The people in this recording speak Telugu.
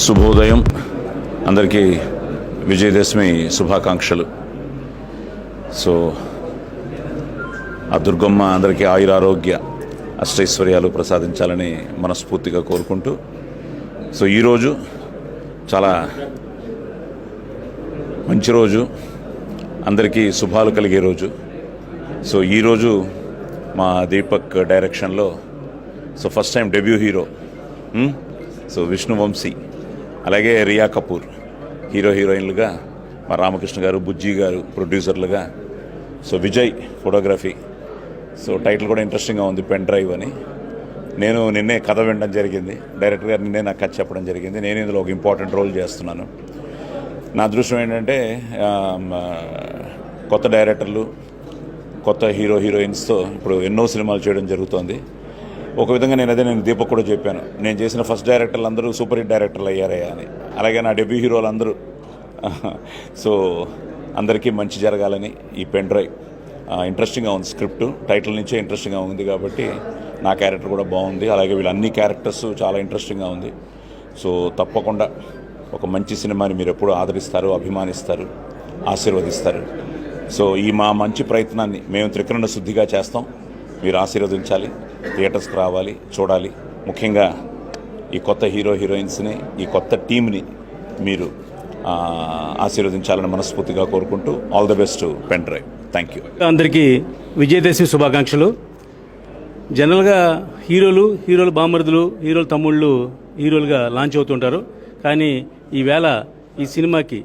శుభోదయం. అందరికీ విజయదశమి శుభాకాంక్షలు. సో ఆ దుర్గమ్మ అందరికీ ఆయురారోగ్య అష్టైశ్వర్యాలు ప్రసాదించాలని మనస్ఫూర్తిగా కోరుకుంటూ, సో ఈరోజు చాలా మంచి రోజు, అందరికీ శుభాలు కలిగే రోజు. సో ఈరోజు మా దీపక్ డైరెక్షన్లో so first time debut hero so Vishnuvamsi, అలాగే రియా కపూర్ హీరోయిన్లుగా, మా రామకృష్ణ గారు, బుజ్జి గారు ప్రొడ్యూసర్లుగా, so Vijay photography. So title కూడా ఇంట్రెస్టింగ్గా ఉంది, పెన్ డ్రైవ్ అని. నేను నిన్నే కథ వినడం జరిగింది, డైరెక్టర్ గారు నిన్నే నాకు కథ చెప్పడం జరిగింది. నేను ఇందులో ఒక ఇంపార్టెంట్ రోల్ చేస్తున్నాను. నా అదృష్టం ఏంటంటే కొత్త డైరెక్టర్లు, కొత్త హీరోయిన్స్తో ఇప్పుడు ఎన్నో సినిమాలు చేయడం జరుగుతోంది. ఒక విధంగా నేను దీపక్ కూడా చెప్పాను, నేను చేసిన ఫస్ట్ డైరెక్టర్లు అందరూ సూపర్ హిట్ డైరెక్టర్లు అయ్యారయ్యా అని. అలాగే నా డెబ్యూ హీరోలు అందరూ. సో అందరికీ మంచి జరగాలని ఈ పెన్ డ్రైవ్ ఇంట్రెస్టింగ్గా ఉంది. స్క్రిప్ట్ టైటిల్ నుంచే ఇంట్రెస్టింగ్గా ఉంది కాబట్టి నా క్యారెక్టర్ కూడా బాగుంది. అలాగే వీళ్ళ అన్ని క్యారెక్టర్స్ చాలా ఇంట్రెస్టింగ్గా ఉంది. సో తప్పకుండా ఒక మంచి సినిమాని మీరు ఎప్పుడూ ఆదరిస్తారు, అభిమానిస్తారు, ఆశీర్వదిస్తారు. సో ఈ మా మంచి ప్రయత్నాన్ని మేము త్రికరణ శుద్ధిగా చేస్తాం. మీరు ఆశీర్వదించాలి, థియేటర్స్కి రావాలి, చూడాలి. ముఖ్యంగా ఈ కొత్త హీరోయిన్స్ని, ఈ కొత్త టీంని మీరు ఆశీర్వదించాలని మనస్ఫూర్తిగా కోరుకుంటూ all the best pen drive. Thank you. అందరికీ విజయదశమి శుభాకాంక్షలు. జనరల్గా హీరోలు బామరుదులు, హీరోలు తమ్ముళ్ళు హీరోలుగా లాంచ్ అవుతుంటారు. కానీ ఈవేళ ఈ సినిమాకి